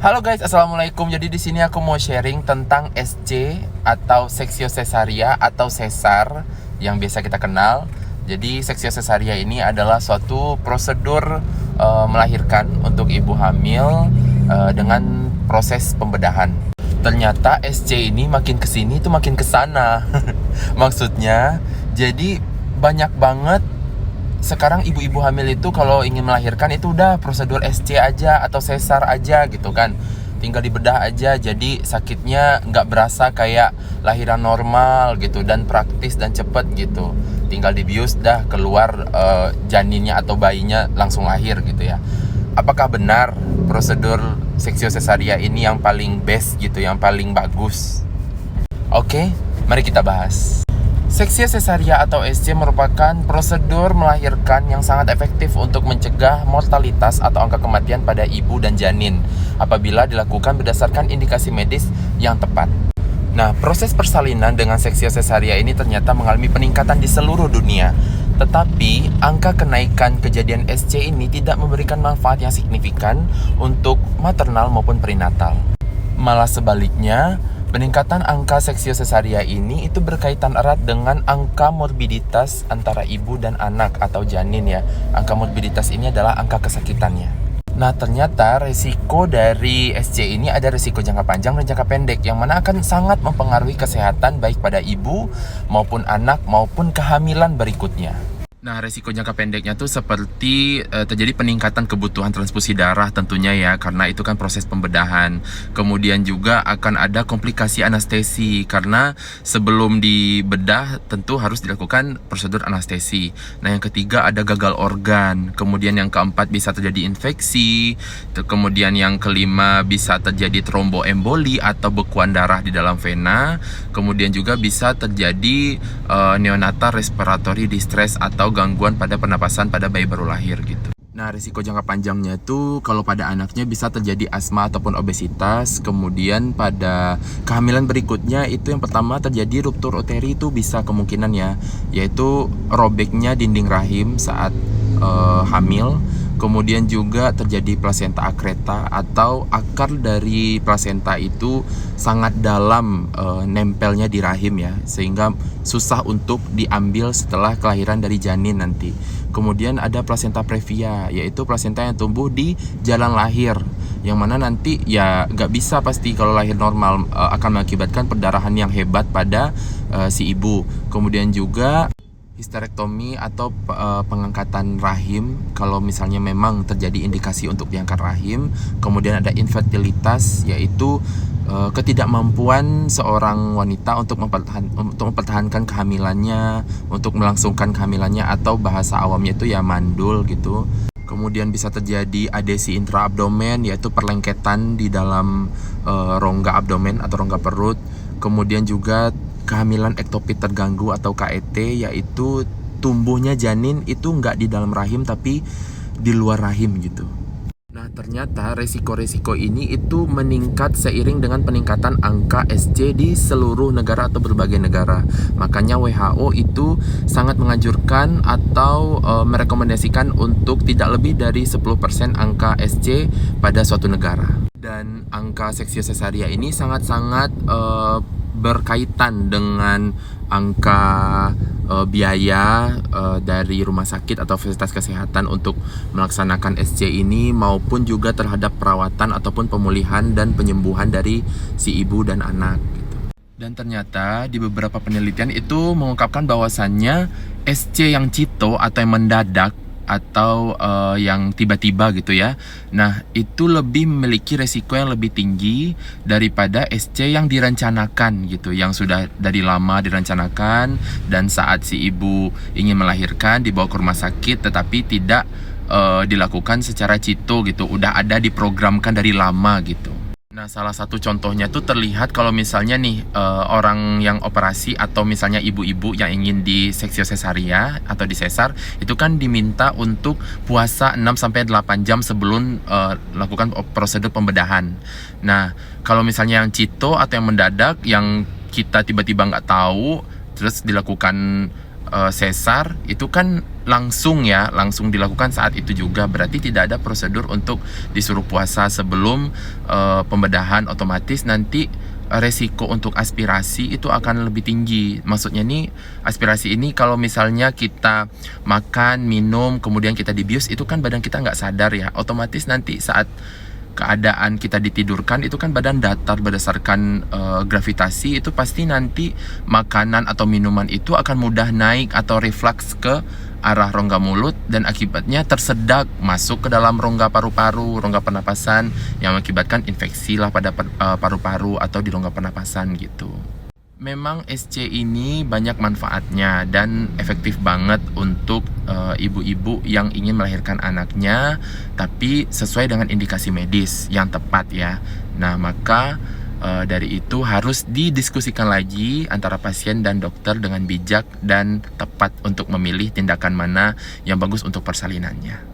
Halo guys, assalamualaikum. Jadi di sini aku mau sharing tentang SC atau seksio cesaria atau sesar yang biasa kita kenal. Jadi seksio cesaria ini adalah suatu prosedur melahirkan untuk ibu hamil dengan proses pembedahan. Ternyata SC ini makin kesini tuh makin kesana. Maksudnya, jadi banyak banget sekarang ibu-ibu hamil itu kalau ingin melahirkan itu udah prosedur SC aja atau sesar aja gitu kan, tinggal dibedah aja, jadi sakitnya nggak berasa kayak lahiran normal gitu, dan praktis dan cepet gitu, tinggal dibius dah keluar janinnya atau bayinya langsung lahir gitu ya. Apakah benar prosedur seksio cesaria ini yang paling best gitu, yang paling bagus? Oke, mari kita bahas. Seksio cesaria atau SC merupakan prosedur melahirkan yang sangat efektif untuk mencegah mortalitas atau angka kematian pada ibu dan janin apabila dilakukan berdasarkan indikasi medis yang tepat. Nah, proses persalinan dengan seksio cesaria ini ternyata mengalami peningkatan di seluruh dunia. Tetapi, angka kenaikan kejadian SC ini tidak memberikan manfaat yang signifikan untuk maternal maupun perinatal. Malah sebaliknya, peningkatan angka seksio cesaria ini itu berkaitan erat dengan angka morbiditas antara ibu dan anak atau janin ya. Angka morbiditas ini adalah angka kesakitannya. Nah, ternyata resiko dari SC ini ada resiko jangka panjang dan jangka pendek, yang mana akan sangat mempengaruhi kesehatan baik pada ibu maupun anak maupun kehamilan berikutnya. Nah, resiko jangka pendeknya tuh seperti terjadi peningkatan kebutuhan transfusi darah tentunya ya, karena itu kan proses pembedahan. Kemudian juga akan ada komplikasi anestesi, karena sebelum dibedah tentu harus dilakukan prosedur anestesi. Nah, yang ketiga ada gagal organ. Kemudian yang keempat bisa terjadi infeksi. Kemudian yang kelima bisa terjadi tromboemboli atau bekuan darah di dalam vena. Kemudian juga bisa terjadi neonatal respiratory distress atau gangguan pada pernapasan pada bayi baru lahir gitu. Nah, risiko jangka panjangnya itu kalau pada anaknya bisa terjadi asma ataupun obesitas. Kemudian pada kehamilan berikutnya itu yang pertama terjadi ruptur uteri, itu bisa kemungkinan ya, yaitu robeknya dinding rahim saat hamil. Kemudian juga terjadi plasenta akreta atau akar dari plasenta itu sangat dalam nempelnya di rahim ya, sehingga susah untuk diambil setelah kelahiran dari janin nanti. Kemudian ada plasenta previa, yaitu plasenta yang tumbuh di jalan lahir, yang mana nanti ya nggak bisa pasti kalau lahir normal, akan mengakibatkan perdarahan yang hebat pada si ibu. Kemudian juga histerektomi atau pengangkatan rahim kalau misalnya memang terjadi indikasi untuk diangkat rahim. Kemudian ada infertilitas, yaitu ketidakmampuan seorang wanita untuk mempertahankan kehamilannya, untuk melangsungkan kehamilannya, atau bahasa awamnya itu ya mandul gitu. Kemudian bisa terjadi adesi intraabdomen, yaitu perlengketan di dalam rongga abdomen atau rongga perut. Kemudian juga kehamilan ektopik terganggu atau KET, yaitu tumbuhnya janin itu nggak di dalam rahim tapi di luar rahim gitu. Nah, ternyata resiko-resiko ini itu meningkat seiring dengan peningkatan angka SC di seluruh negara atau berbagai negara. Makanya WHO itu sangat menganjurkan atau merekomendasikan untuk tidak lebih dari 10% angka SC pada suatu negara. Dan angka seksio cesaria ini sangat-sangat berkaitan dengan angka biaya dari rumah sakit atau fasilitas kesehatan untuk melaksanakan SC ini, maupun juga terhadap perawatan ataupun pemulihan dan penyembuhan dari si ibu dan anak gitu. Dan ternyata di beberapa penelitian itu mengungkapkan bahwasannya SC yang cito atau yang mendadak atau yang tiba-tiba gitu ya, nah itu lebih memiliki resiko yang lebih tinggi daripada SC yang direncanakan gitu, yang sudah dari lama direncanakan dan saat si ibu ingin melahirkan dibawa ke rumah sakit tetapi tidak dilakukan secara cito gitu, udah ada diprogramkan dari lama gitu. Nah, salah satu contohnya tuh terlihat kalau misalnya nih orang yang operasi atau misalnya ibu-ibu yang ingin di seksio cesaria atau di sesar itu kan diminta untuk puasa 6-8 jam sebelum lakukan prosedur pembedahan. Nah, kalau misalnya yang cito atau yang mendadak, yang kita tiba-tiba nggak tahu terus dilakukan sesar itu kan langsung dilakukan saat itu juga, berarti tidak ada prosedur untuk disuruh puasa sebelum pembedahan. Otomatis nanti resiko untuk aspirasi itu akan lebih tinggi. Maksudnya nih, aspirasi ini kalau misalnya kita makan, minum, kemudian kita dibius, itu kan badan kita nggak sadar ya. Otomatis nanti saat keadaan kita ditidurkan itu kan badan datar berdasarkan gravitasi, itu pasti nanti makanan atau minuman itu akan mudah naik atau refleks ke arah rongga mulut dan akibatnya tersedak masuk ke dalam rongga paru-paru, rongga pernapasan yang mengakibatkan infeksi lah pada paru-paru atau di rongga pernapasan gitu. Memang SC ini banyak manfaatnya dan efektif banget untuk ibu-ibu yang ingin melahirkan anaknya, tapi sesuai dengan indikasi medis yang tepat ya. Nah, maka dari itu harus didiskusikan lagi antara pasien dan dokter dengan bijak dan tepat untuk memilih tindakan mana yang bagus untuk persalinannya.